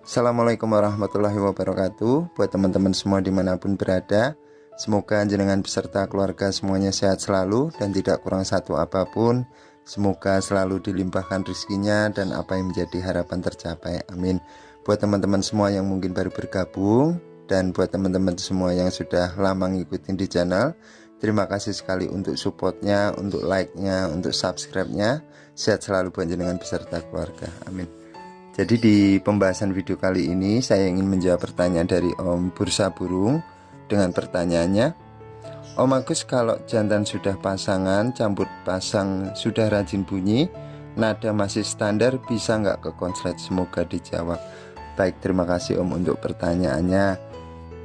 Assalamualaikum warahmatullahi wabarakatuh. Buat teman-teman semua dimanapun berada, semoga jenengan beserta keluarga semuanya sehat selalu dan tidak kurang satu apapun. Semoga selalu dilimpahkan rezekinya dan apa yang menjadi harapan tercapai, amin. Buat teman-teman semua yang mungkin baru bergabung, dan buat teman-teman semua yang sudah lama ngikutin di channel, terima kasih sekali untuk supportnya, untuk like-nya, untuk subscribe-nya. Sehat selalu buat jenengan beserta keluarga, amin. Jadi di pembahasan video kali ini saya ingin menjawab pertanyaan dari Om Bursa Burung dengan pertanyaannya, Om Agus, kalau jantan sudah pasangan, campur pasang sudah rajin bunyi, nada masih standar, bisa nggak ke konslet? Semoga dijawab. Baik, terima kasih Om untuk pertanyaannya.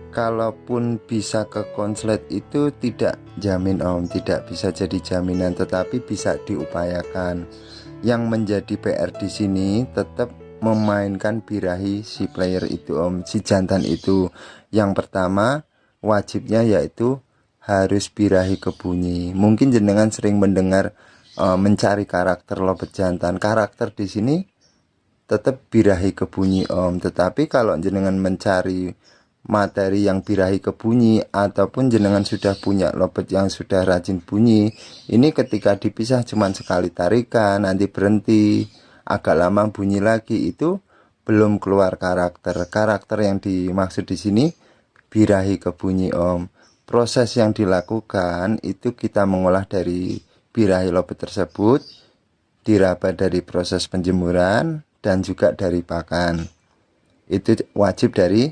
Kalaupun bisa ke konslet itu tidak jamin Om, tidak bisa jadi jaminan, tetapi bisa diupayakan. Yang menjadi PR di sini tetap memainkan birahi si player itu Om, si jantan itu. Yang pertama wajibnya yaitu harus birahi kebunyi. Mungkin jenengan sering mendengar mencari karakter lobet jantan. Karakter di sini tetap birahi kebunyi Om. Tetapi kalau jenengan mencari materi yang birahi kebunyi ataupun jenengan sudah punya lobet yang sudah rajin bunyi, ini ketika dipisah cuman sekali tarikan, nanti berhenti, agak lama bunyi lagi, itu belum keluar karakter. Karakter yang dimaksud di sini birahi kebunyi Om. Proses yang dilakukan itu kita mengolah dari birahi lobet tersebut, diraba dari proses penjemuran dan juga dari pakan. Itu wajib dari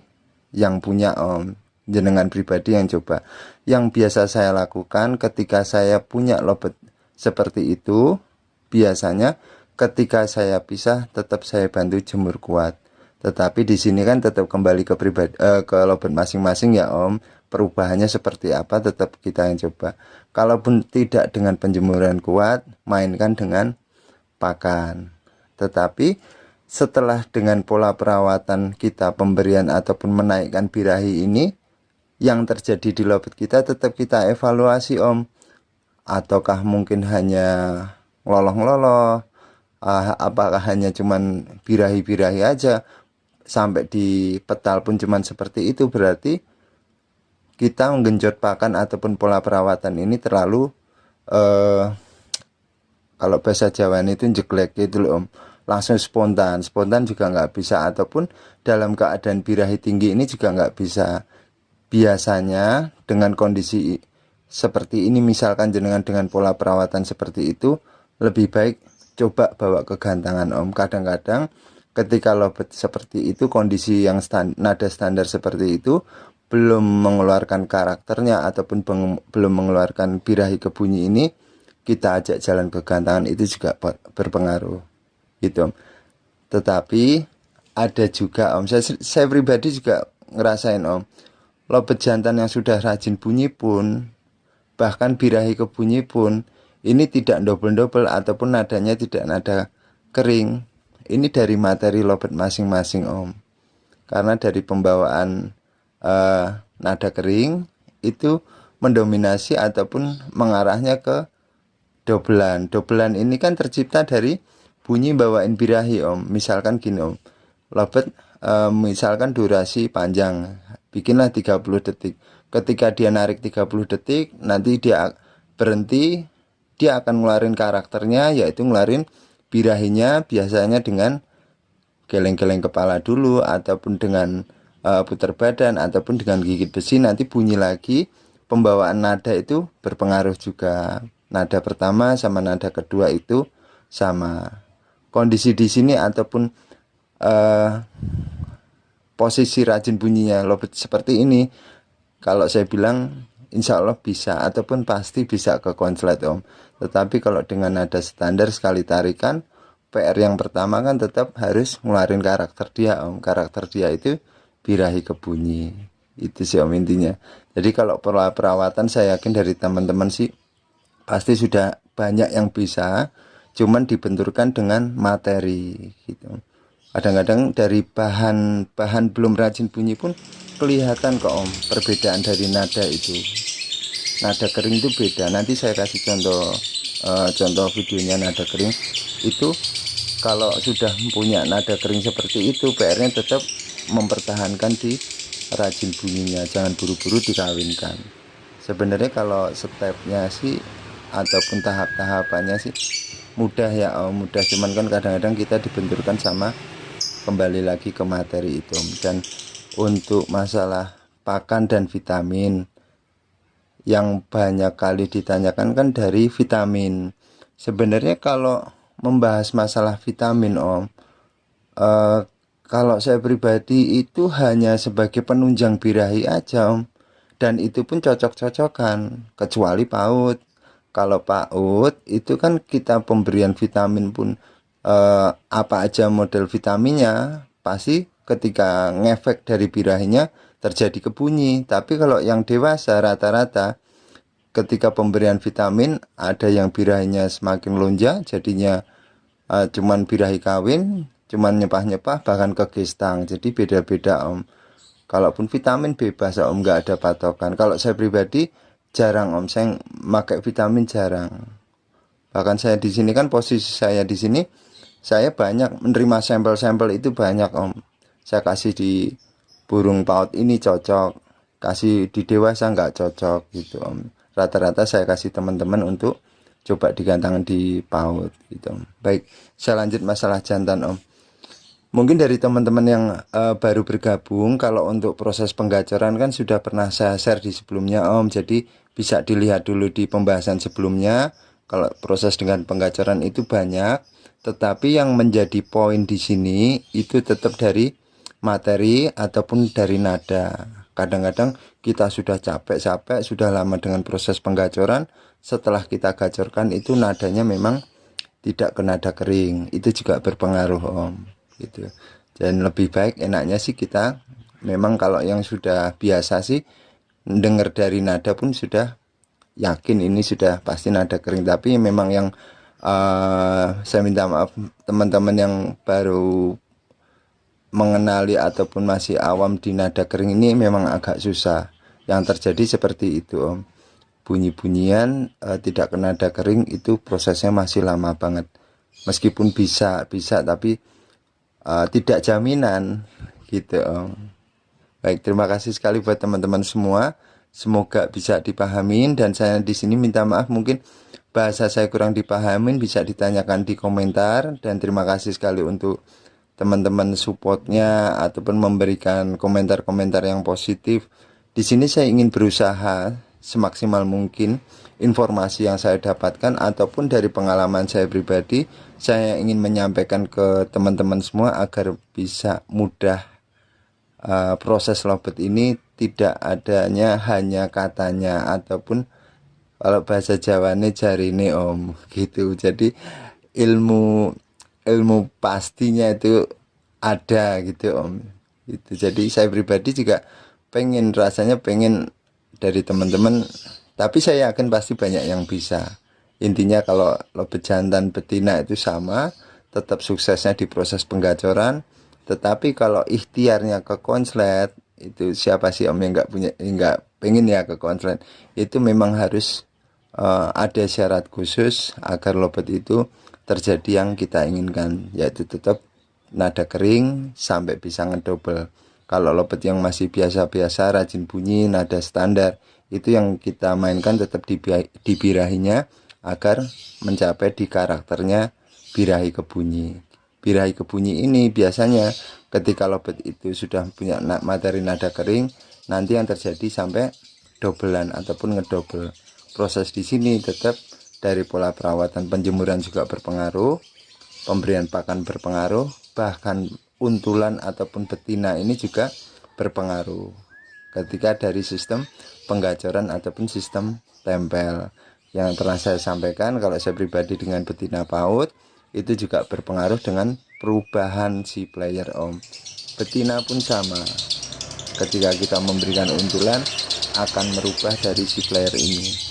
yang punya Om, jenengan pribadi yang coba. Yang biasa saya lakukan ketika saya punya lobet seperti itu, biasanya ketika saya pisah tetap saya bantu jemur kuat. Tetapi di sini kan tetap kembali ke pribadi, ke lobet masing-masing ya Om. Perubahannya seperti apa tetap kita yang coba. Kalaupun tidak dengan penjemuran kuat, mainkan dengan pakan. Tetapi setelah dengan pola perawatan kita, pemberian ataupun menaikkan birahi ini, yang terjadi di lobet kita tetap kita evaluasi Om. Ataukah mungkin hanya ngeloloh-ngeloloh, apakah hanya cuman birahi-birahi aja, sampai di petal pun cuman seperti itu, berarti kita menggenjot pakan ataupun pola perawatan ini terlalu kalau bahasa Jawa itu jeglek gitu loh Om, langsung spontan juga nggak bisa, ataupun dalam keadaan birahi tinggi ini juga nggak bisa. Biasanya dengan kondisi seperti ini, misalkan jenengan dengan pola perawatan seperti itu, lebih baik coba bawa ke gantangan Om. Kadang-kadang ketika lobet seperti itu, kondisi yang nada standar seperti itu, belum mengeluarkan karakternya ataupun belum mengeluarkan birahi kebunyi ini, kita ajak jalan ke gantangan, itu juga berpengaruh gitu Om. Tetapi ada juga Om, saya pribadi juga ngerasain Om, lobet jantan yang sudah rajin bunyi pun, bahkan birahi kebunyi pun, ini tidak double-double ataupun nadanya tidak nada kering. Ini dari materi lobet masing-masing Om. Karena dari pembawaan nada kering itu mendominasi ataupun mengarahnya ke dobelan. Dobelan ini kan tercipta dari bunyi bawain birahi Om. Misalkan gini Om, lobet misalkan durasi panjang, bikinlah 30 detik. Ketika dia narik 30 detik, nanti dia berhenti, dia akan ngeluarin karakternya, yaitu ngeluarin birahinya biasanya dengan geleng-geleng kepala dulu, ataupun dengan putar badan, ataupun dengan gigit besi. Nanti bunyi lagi, pembawaan nada itu berpengaruh juga. Nada pertama sama nada kedua itu sama. Kondisi di sini ataupun posisi rajin bunyinya lobet seperti ini, kalau saya bilang insya Allah bisa ataupun pasti bisa ke konslet Om. Tetapi kalau dengan nada standar sekali tarikan, PR yang pertama kan tetap harus ngeluarin karakter dia Om. Karakter dia itu birahi kebunyi. Itu sih Om intinya. Jadi kalau perawatan saya yakin dari teman-teman sih pasti sudah banyak yang bisa, cuman dibenturkan dengan materi gitu. Kadang-kadang dari bahan belum rajin bunyi pun kelihatan kok Om, perbedaan dari nada itu. Nada kering itu beda. Nanti saya kasih contoh videonya nada kering itu kalau sudah punya nada kering seperti itu, PR-nya tetap mempertahankan di rajin bunyinya, jangan buru-buru dikawinkan. Sebenarnya kalau stepnya sih ataupun tahap-tahapannya sih mudah ya Om, mudah, cuman kan kadang-kadang kita dibenturkan sama kembali lagi ke materi itu. Dan untuk masalah pakan dan vitamin yang banyak kali ditanyakan kan dari vitamin. Sebenarnya kalau membahas masalah vitamin Om, eh, kalau saya pribadi itu hanya sebagai penunjang birahi aja Om, dan itu pun cocok-cocokan kecuali PAUD. Kalau PAUD itu kan kita pemberian vitamin pun apa aja model vitaminnya pasti ketika ngefek dari birahinya terjadi kebunyi. Tapi kalau yang dewasa rata-rata ketika pemberian vitamin ada yang birahinya semakin lonja, jadinya cuman birahi kawin, cuman nyepah-nyepah bahkan ke gestang. Jadi beda-beda Om. Kalaupun vitamin bebas Om, nggak ada patokan. Kalau saya pribadi jarang Om, saya pakai vitamin jarang. Bahkan saya di sini kan posisi saya di sini, saya banyak menerima sampel-sampel itu banyak Om. Saya kasih di burung paut ini cocok, kasih di dewasa nggak cocok gitu Om. Rata-rata saya kasih teman-teman untuk coba digantangkan di paut gitu Om. Baik, saya lanjut masalah jantan Om. Mungkin dari teman-teman yang baru bergabung, kalau untuk proses penggacoran kan sudah pernah saya share di sebelumnya Om. Jadi bisa dilihat dulu di pembahasan sebelumnya. Kalau proses dengan penggacoran itu banyak, tetapi yang menjadi poin di sini itu tetap dari materi ataupun dari nada. Kadang-kadang kita sudah capek-capek, sudah lama dengan proses penggacoran, setelah kita gacorkan itu nadanya memang tidak ke nada kering. Itu juga berpengaruh Om gitu. Dan lebih baik enaknya sih kita memang kalau yang sudah biasa sih dengar dari nada pun sudah yakin ini sudah pasti nada kering. Tapi memang yang saya minta maaf teman-teman yang baru mengenali ataupun masih awam di nada kering ini memang agak susah. Yang terjadi seperti itu Om, bunyi-bunyian tidak ke nada kering itu prosesnya masih lama banget. Meskipun bisa tapi tidak jaminan gitu Om. Baik, terima kasih sekali buat teman-teman semua. Semoga bisa dipahamin, dan saya di sini minta maaf mungkin bahasa saya kurang dipahamin, bisa ditanyakan di komentar. Dan terima kasih sekali untuk teman-teman supportnya ataupun memberikan komentar-komentar yang positif. Di sini saya ingin berusaha semaksimal mungkin informasi yang saya dapatkan ataupun dari pengalaman saya pribadi, saya ingin menyampaikan ke teman-teman semua agar bisa mudah proses lobet ini, tidak adanya hanya katanya ataupun kalau bahasa Jawane jarine Om gitu. Jadi ilmu pastinya itu ada gitu Om. Itu jadi saya pribadi juga rasanya pengen dari teman-teman, tapi saya yakin pasti banyak yang bisa. Intinya kalau lobet jantan betina itu sama, tetap suksesnya di proses penggacoran. Tetapi kalau ikhtiarnya ke konslet, itu siapa sih Om yang nggak pengen ya ke konslet? Itu memang harus ada syarat khusus agar lobet itu terjadi yang kita inginkan, yaitu tetap nada kering sampai bisa ngedouble. Kalau lobet yang masih biasa-biasa, rajin bunyi, nada standar, itu yang kita mainkan tetap di birahinya agar mencapai di karakternya birahi kebunyi. Birahi kebunyi ini biasanya ketika lobet itu sudah punya materi nada kering, nanti yang terjadi sampai dobelan ataupun ngedouble. Proses di sini tetap dari pola perawatan, penjemuran juga berpengaruh, pemberian pakan berpengaruh, bahkan untulan ataupun betina ini juga berpengaruh ketika dari sistem penggacoran ataupun sistem tempel. Yang pernah saya sampaikan, kalau saya pribadi dengan betina PAUD itu juga berpengaruh dengan perubahan si player Om. Betina pun sama, ketika kita memberikan untulan akan merubah dari si player ini.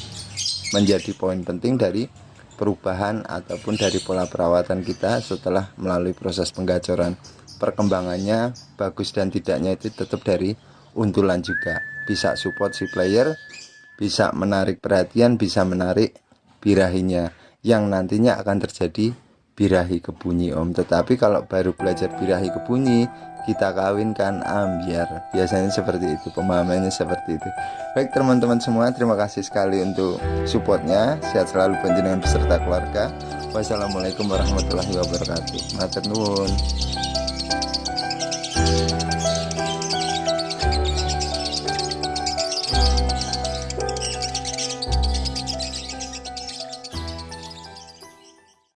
Menjadi poin penting dari perubahan ataupun dari pola perawatan kita setelah melalui proses penggacoran. Perkembangannya bagus dan tidaknya itu tetap dari untulan juga. Bisa support si player, bisa menarik perhatian, bisa menarik birahinya, yang nantinya akan terjadi birahi kebunyi om. Tetapi kalau baru belajar birahi kebunyi kita kawinkan ambiar, biasanya seperti itu, pemahamannya seperti itu. Baik teman-teman semua, terima kasih sekali untuk supportnya. Sehat selalu panjenengan beserta keluarga. Wassalamualaikum warahmatullahi wabarakatuh. Matur nuwun.